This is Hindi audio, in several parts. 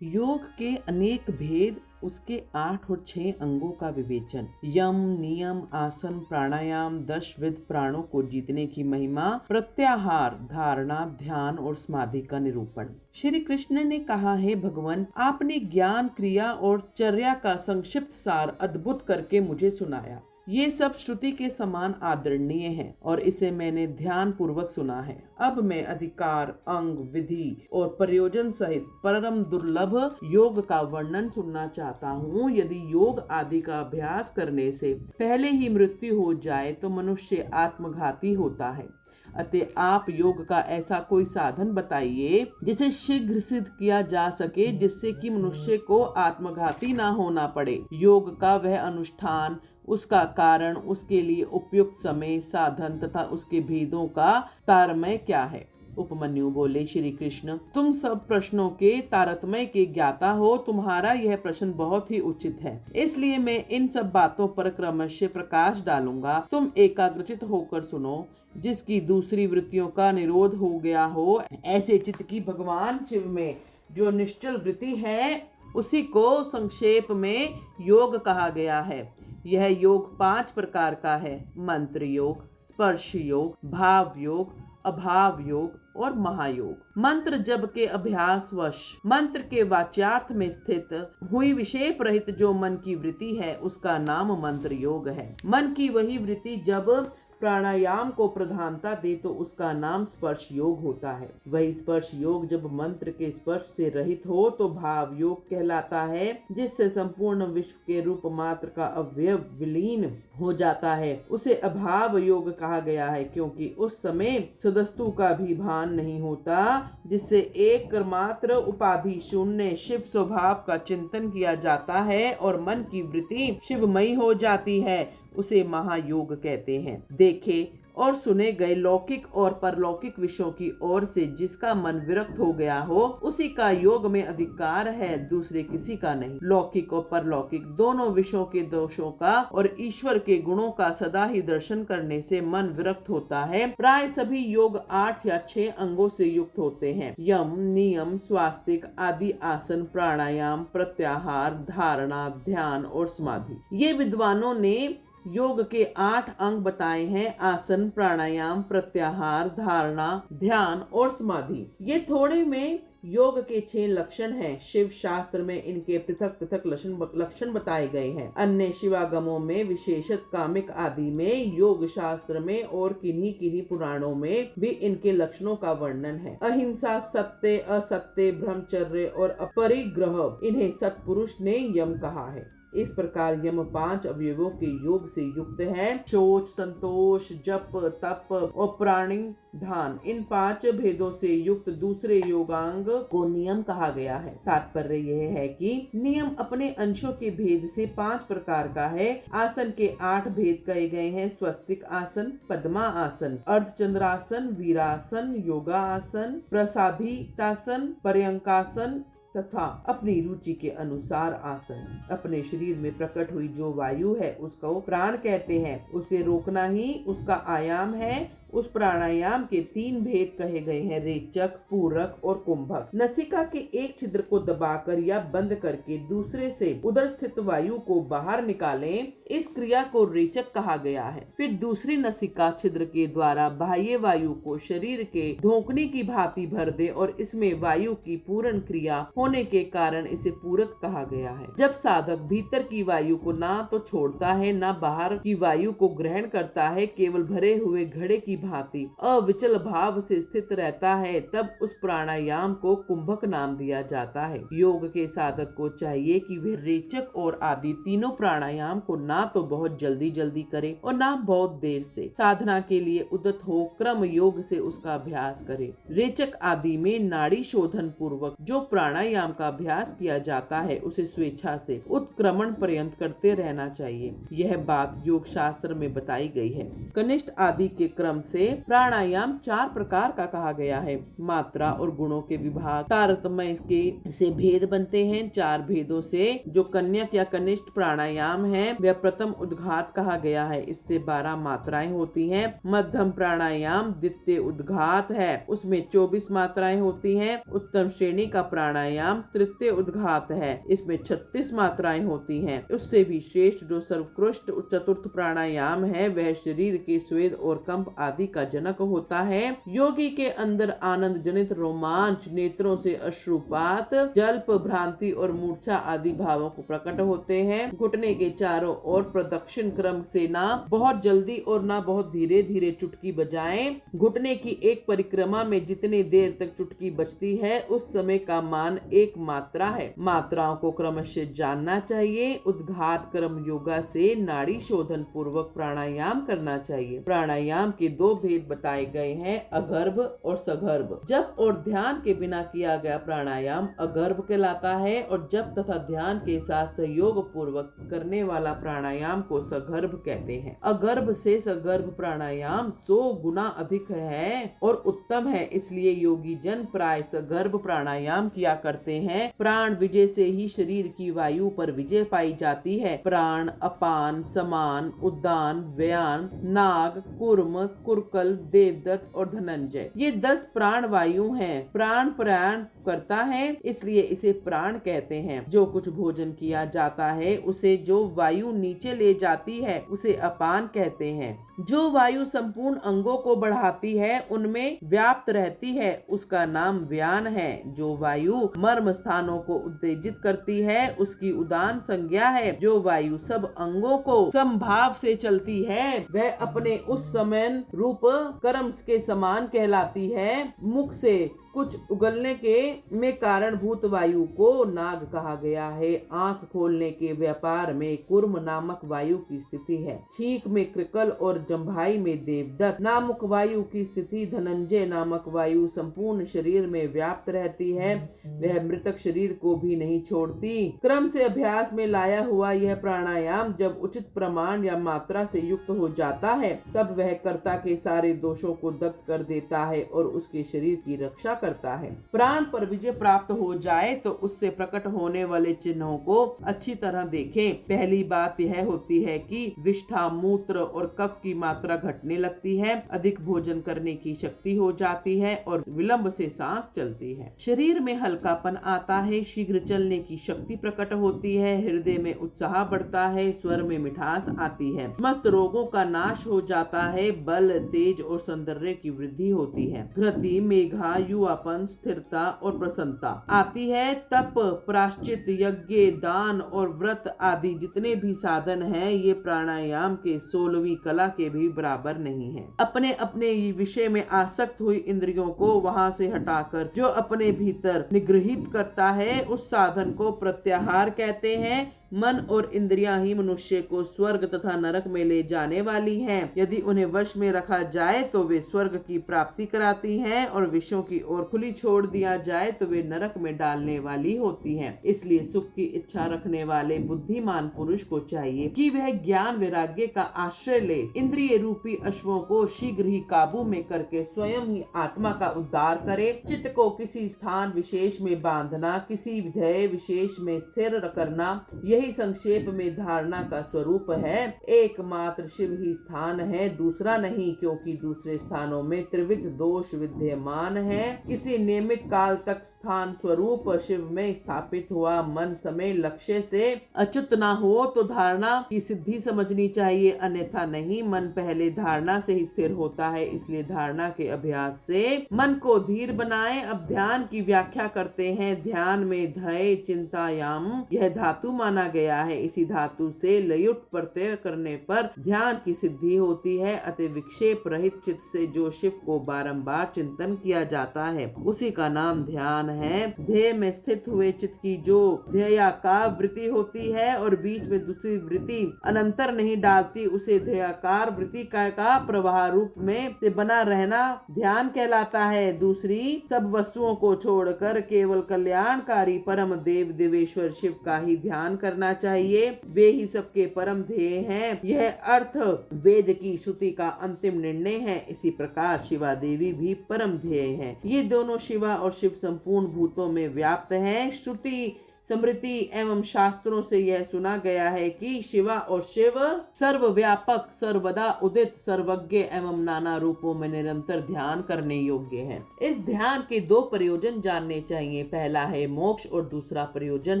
योग के अनेक भेद, उसके 8 और 6 अंगों का विवेचन, यम, नियम, आसन, प्राणायाम, 10 विध प्राणों को जीतने की महिमा, प्रत्याहार, धारणा, ध्यान और समाधि का निरूपण। श्री कृष्ण ने कहा है, भगवान आपने ज्ञान, क्रिया और चर्या का संक्षिप्त सार अद्भुत करके मुझे सुनाया। ये सब श्रुति के समान आदरणीय है और इसे मैंने ध्यान पूर्वक सुना है। अब मैं अधिकार, अंग, विधि और प्रयोजन सहित परम दुर्लभ योग का वर्णन सुनना चाहता हूँ। यदि योग आदि का अभ्यास करने से पहले ही मृत्यु हो जाए तो मनुष्य आत्मघाती होता है। अतः आप योग का ऐसा कोई साधन बताइए जिसे शीघ्र सिद्ध किया जा सके, जिससे कि मनुष्य को आत्मघाती ना होना पड़े। योग का वह अनुष्ठान, उसका कारण, उसके लिए उपयुक्त समय, साधन तथा उसके भेदों का तारतम्य क्या है। उपमन्यु बोले, श्री कृष्ण तुम सब प्रश्नों के तारतम्य के ज्ञाता हो। तुम्हारा यह प्रश्न बहुत ही उचित है, इसलिए मैं इन सब बातों पर क्रमशः प्रकाश डालूंगा। तुम एकाग्रचित होकर सुनो। जिसकी दूसरी वृत्तियों का निरोध हो गया हो, ऐसे चित्त की भगवान शिव में जो निश्चल वृत्ति है, उसी को संक्षेप में योग कहा गया है। यह योग 5 प्रकार का है: मंत्र योग, स्पर्श योग, भाव योग, अभाव योग और महायोग। मंत्र जप के अभ्यास वश मंत्र के वाच्यार्थ में स्थित हुई विषेप रहित जो मन की वृत्ति है, उसका नाम मंत्र योग है। मन की वही वृत्ति जब प्राणायाम को प्रधानता दे तो उसका नाम स्पर्श योग होता है। वही स्पर्श योग जब मंत्र के स्पर्श से रहित हो तो भाव योग कहलाता है, जिससे संपूर्ण विश्व के रूप मात्र का अवयव विलीन हो जाता है। उसे अभाव योग कहा गया है, क्योंकि उस समय सदस्तु का भी भान नहीं होता, जिससे एक मात्र उपाधि शून्य शिव स्वभाव का चिंतन किया जाता है और मन की वृत्ति शिवमयी हो जाती है। उसे महायोग कहते हैं। देखे और सुने गए लौकिक और परलौकिक विषयों की ओर से जिसका मन विरक्त हो गया हो, उसी का योग में अधिकार है, दूसरे किसी का नहीं। लौकिक और परलौकिक दोनों विषयों के दोषों का और ईश्वर के गुणों का सदा ही दर्शन करने से मन विरक्त होता है। प्राय सभी योग 8 या 6 अंगों से युक्त होते हैं: यम, नियम, स्वास्तिक आदि, आसन, प्राणायाम, प्रत्याहार, धारणा, ध्यान और समाधि। ये विद्वानों ने योग के 8 अंग बताए हैं: आसन, प्राणायाम, प्रत्याहार, धारणा, ध्यान और समाधि। ये थोड़े में योग के 6 लक्षण हैं। शिव शास्त्र में इनके पृथक पृथक लक्षण बताए गए हैं। अन्य शिवागमों में, विशेषत कामिक आदि में, योग शास्त्र में और किन्हीं किन्हीं पुराणों में भी इनके लक्षणों का वर्णन है। अहिंसा, सत्य, असत्य, ब्रह्मचर्य और अपरिग्रह, इन्हें सत्पुरुष ने यम कहा है। इस प्रकार यम 5 अवयवों के योग से युक्त है। शोच, संतोष, जप, तप और प्राणायाम, इन 5 भेदों से युक्त दूसरे योगांग को नियम कहा गया है। तात्पर्य यह है कि नियम अपने अंशों के भेद से 5 प्रकार का है। आसन के 8 भेद कहे गए हैं: स्वस्तिक आसन, पद्मा आसन, अर्धचंद्रासन, वीरासन, योगासन, प्रसादितासन, पर्यंकासन तथा अपनी रुचि के अनुसार आसन। अपने शरीर में प्रकट हुई जो वायु है उसको प्राण कहते हैं। उसे रोकना ही उसका आयाम है। उस प्राणायाम के 3 भेद कहे गए हैं: रेचक, पूरक और कुंभक। नसिका के एक छिद्र को दबाकर या बंद करके दूसरे से उदर स्थित वायु को बाहर निकालें, इस क्रिया को रेचक कहा गया है। फिर दूसरी नसिका छिद्र के द्वारा बाह्य वायु को शरीर के धोखने की भांति भर दे और इसमें वायु की पूर्ण क्रिया होने के कारण इसे पूरक कहा गया है। जब साधक भीतर की वायु को ना तो छोड़ता है ना बाहर की वायु को ग्रहण करता है, केवल भरे हुए घड़े की भांति अविचल भाव से स्थित रहता है, तब उस प्राणायाम को कुंभक नाम दिया जाता है। योग के साधक को चाहिए कि वह रेचक और आदि तीनों प्राणायाम को ना तो बहुत जल्दी जल्दी करे और ना बहुत देर से। साधना के लिए उद्यत हो क्रम योग से उसका अभ्यास करे। रेचक आदि में नाड़ी शोधन पूर्वक जो प्राणायाम का अभ्यास किया जाता है, उसे स्वेच्छा से उत्क्रमण पर्यंत करते रहना चाहिए। यह बात योग शास्त्र में बताई गई है। कनिष्ठ आदि के क्रम से प्राणायाम 4 प्रकार का कहा गया है। मात्रा और गुणों के विभाग तारतम्य के से भेद बनते हैं। 4 भेदों से जो कन्यक या कनिष्ठ प्राणायाम है वह प्रथम उद्घात कहा गया है। इससे 12 मात्राएं होती हैं। मध्यम प्राणायाम द्वितीय उद्घात है, उसमें 24 मात्राएं होती हैं। उत्तम श्रेणी का प्राणायाम तृतीय उद्घात है, इसमें 36 मात्राएं होती हैं। उससे भी श्रेष्ठ जो सर्वोत्कृष्ट चतुर्थ प्राणायाम है वह शरीर के स्वेद और कंप आदि का जनक होता है। योगी के अंदर आनंद जनित रोमांच, नेत्रों से अश्रुपात, जल्प, भ्रांति और मूर्छा आदि भावों को प्रकट होते हैं। घुटने के चारों ओर प्रदक्षिण क्रम से ना बहुत जल्दी और ना बहुत धीरे धीरे चुटकी बजाएं। घुटने की एक परिक्रमा में जितनी देर तक चुटकी बजती है उस समय का मान 1 मात्रा है। मात्राओं को क्रमशः जानना चाहिए। उद्घात क्रम योगा से नाड़ी शोधन पूर्वक प्राणायाम करना चाहिए। प्राणायाम के 2 भेद बताए गए हैं, अगर्भ और सगर्भ। जप और ध्यान के बिना किया गया प्राणायाम अगर्भ कहलाता है और जप तथा ध्यान के साथ सहयोग पूर्वक करने वाला प्राणायाम को सगर्भ कहते हैं। अगर्भ से सगर्भ प्राणायाम 100 गुना अधिक है और उत्तम है, इसलिए योगी जन प्राय सगर्भ प्राणायाम किया करते हैं। प्राण विजय से ही शरीर की वायु पर विजय पाई जाती है। प्राण, अपान, समान, उद्दान, व्यान, नाग, कूर्म, कुरकल, देवदत्त और धनंजय, ये 10 प्राण वायु हैं। प्राण प्रयाण करता है इसलिए इसे प्राण कहते हैं। जो कुछ भोजन किया जाता है उसे जो वायु नीचे ले जाती है उसे अपान कहते हैं। जो वायु संपूर्ण अंगों को बढ़ाती है उनमें व्याप्त रहती है उसका नाम व्यान है। जो वायु मर्म स्थानों को उत्तेजित करती है उसकी उदान संज्ञा है। जो वायु सब अंगों को समभाव से चलती है वह अपने उस समय रूप कर्म के समान कहलाती है। मुख से कुछ उगलने के में कारणभूत वायु को नाग कहा गया है। आंख खोलने के व्यापार में कुर्म नामक वायु की स्थिति है। छींक में कृकल और जम्भाई में देवदत्त नामक वायु की स्थिति। धनंजय नामक वायु संपूर्ण शरीर में व्याप्त रहती है, वह मृतक शरीर को भी नहीं छोड़ती। क्रम से अभ्यास में लाया हुआ यह प्राणायाम जब उचित प्रमाण या मात्रा से युक्त हो जाता है तब वह कर्ता के सारे दोषों को दग्ध कर देता है और उसके शरीर की रक्षा करता है। प्राण पर विजय प्राप्त हो जाए तो उससे प्रकट होने वाले चिन्हों को अच्छी तरह देखें। पहली बात यह होती है कि विष्ठा, मूत्र और कफ की मात्रा घटने लगती है, अधिक भोजन करने की शक्ति हो जाती है और विलंब से सांस चलती है। शरीर में हल्कापन आता है, शीघ्र चलने की शक्ति प्रकट होती है, हृदय में उत्साह बढ़ता है, स्वर में मिठास आती है, समस्त रोगों का नाश हो जाता है, बल, तेज और सौंदर्य की वृद्धि होती है, धृति, मेघा, युवापन, स्थिरता और प्रसन्नता आती है। तप, प्राश्चित, यज्ञ, दान और व्रत आदि जितने भी साधन हैं ये प्राणायाम के 16वीं कला के भी बराबर नहीं है। अपने अपने विषय में आसक्त हुई इंद्रियों को वहां से हटाकर जो अपने भीतर निगृहित करता है उस साधन को प्रत्याहार कहते हैं। मन और इंद्रियां ही मनुष्य को स्वर्ग तथा नरक में ले जाने वाली हैं। यदि उन्हें वश में रखा जाए तो वे स्वर्ग की प्राप्ति कराती हैं और विषयों की ओर खुली छोड़ दिया जाए तो वे नरक में डालने वाली होती हैं। इसलिए सुख की इच्छा रखने वाले बुद्धिमान पुरुष को चाहिए कि वह ज्ञान वैराग्य का आश्रय ले, इंद्रिय रूपी अश्वों को शीघ्र ही काबू में करके स्वयं ही आत्मा का उद्धार करे। चित्त को किसी स्थान विशेष में बांधना, किसी ध्येय विशेष में स्थिर करना, यही संक्षेप में धारणा का स्वरूप है। एकमात्र शिव ही स्थान है, दूसरा नहीं, क्योंकि दूसरे स्थानों में त्रिविध दोष विद्यमान है। किसी नियमित काल तक स्थान स्वरूप शिव में स्थापित हुआ मन समय लक्ष्य से अच्युत न हो तो धारणा की सिद्धि समझनी चाहिए, अन्यथा नहीं। मन पहले धारणा से ही स्थिर होता है, इसलिए धारणा के अभ्यास से मन को धीर बनाए। अब ध्यान की व्याख्या करते हैं। ध्यान में धय, चिंतायाम यह धातु माना गया है। इसी धातु से लयुट प्रत्यय करने पर ध्यान की सिद्धि होती है। अतः विक्षेप रहित चित्त से जो शिव को बारंबार चिंतन किया जाता है उसी का नाम ध्यान है। ध्येय में स्थित हुए चित्त की जो ध्येयाकार वृत्ति होती है और बीच में दूसरी वृत्ति अनंतर नहीं डालती उसे ध्येयाकार वृत्ति का प्रवाह रूप में से बना रहना ध्यान कहलाता है। दूसरी सब वस्तुओं को छोड़कर केवल कल्याणकारी परम देव देवेश्वर शिव का ही ध्यान करना करना चाहिए, वे ही सबके परम ध्येय हैं। यह अर्थ वेद की श्रुति का अंतिम निर्णय है। इसी प्रकार शिवा देवी भी परम ध्येय है। ये दोनों शिवा और शिव संपूर्ण भूतों में व्याप्त है। श्रुति, स्मृति एवं शास्त्रों से यह सुना गया है कि शिवा और शिव सर्वव्यापक, सर्वदा उदित, सर्वज्ञ एवं नाना रूपों में निरंतर ध्यान करने योग्य है। इस ध्यान के दो प्रयोजन जानने चाहिए। पहला है मोक्ष और दूसरा प्रयोजन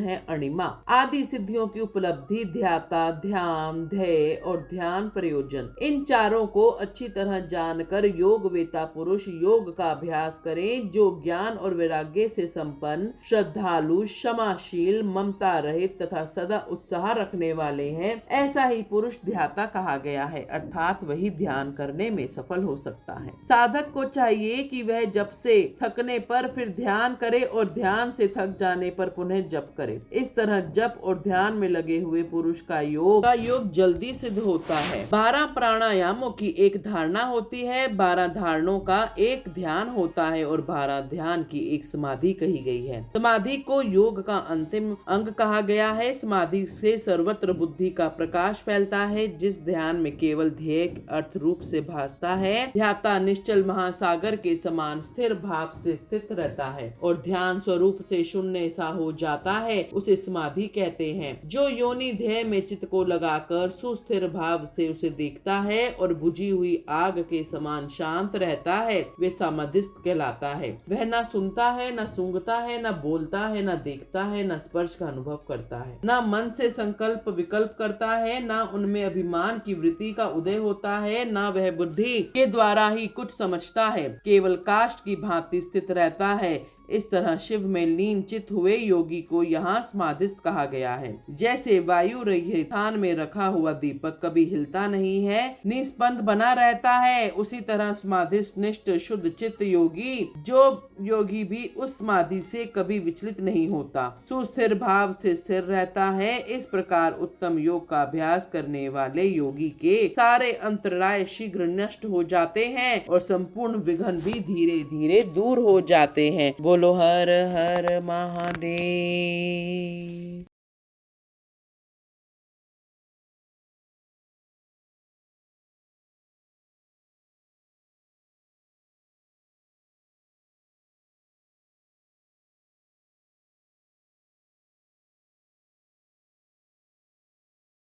है अणिमा। आदि सिद्धियों की उपलब्धि, ध्याता, ध्यान, ध्येय और ध्यान प्रयोजन, इन चारों को अच्छी तरह जानकर योग वेता पुरुष योग का अभ्यास करें। जो ज्ञान और वैराग्य से संपन्न, श्रद्धालु, क्षमाशील, ममता रहित तथा सदा उत्साह रखने वाले हैं, ऐसा ही पुरुष ध्याता कहा गया है, अर्थात वही ध्यान करने में सफल हो सकता है। साधक को चाहिए कि वह जप से थकने पर फिर ध्यान करे और ध्यान से थक जाने पर पुनः जप करे। इस तरह जप और ध्यान में लगे हुए पुरुष का योग जल्दी सिद्ध होता है। 12 प्राणायामों की एक धारणा होती है, 12 धारणों का एक ध्यान होता है और 12 ध्यान की एक समाधि कही गई है। समाधि को योग का अंतिम अंग कहा गया है। समाधि से सर्वत्र बुद्धि का प्रकाश फैलता है। जिस ध्यान में केवल ध्येय अर्थ रूप से भासता है, ध्याता निश्चल महासागर के समान स्थिर भाव से स्थित रहता है और ध्यान स्वरूप से शून्य सा हो जाता है, उसे समाधि कहते हैं। जो योनि ध्येय में चित्त को लगाकर सुस्थिर भाव से उसे देखता है और बुझी हुई आग के समान शांत रहता है, वे समाधिस्थ कहलाता है। वह न सुनता है, न सूंघता है, न बोलता है, न देखता है, न स्पर्श का अनुभव करता है, न मन से संकल्प विकल्प करता है, न उनमें अभिमान की वृत्ति का उदय होता है, न वह बुद्धि के द्वारा ही कुछ समझता है, केवल काष्ठ की भांति स्थित रहता है। इस तरह शिव में लीन चित हुए योगी को यहाँ समाधिस्थ कहा गया है। जैसे वायु रहित स्थान में रखा हुआ दीपक कभी हिलता नहीं है, निस्पंद बना रहता है, उसी तरह समाधिस्थ निष्ठ शुद्ध चित्त योगी भी उस समाधि से कभी विचलित नहीं होता, सुस्थिर भाव से स्थिर रहता है। इस प्रकार उत्तम योग का अभ्यास करने वाले योगी के सारे अंतराय शीघ्र नष्ट हो जाते हैं और संपूर्ण विघ्न भी धीरे धीरे दूर हो जाते हैं। बोलो हर हर महादेव।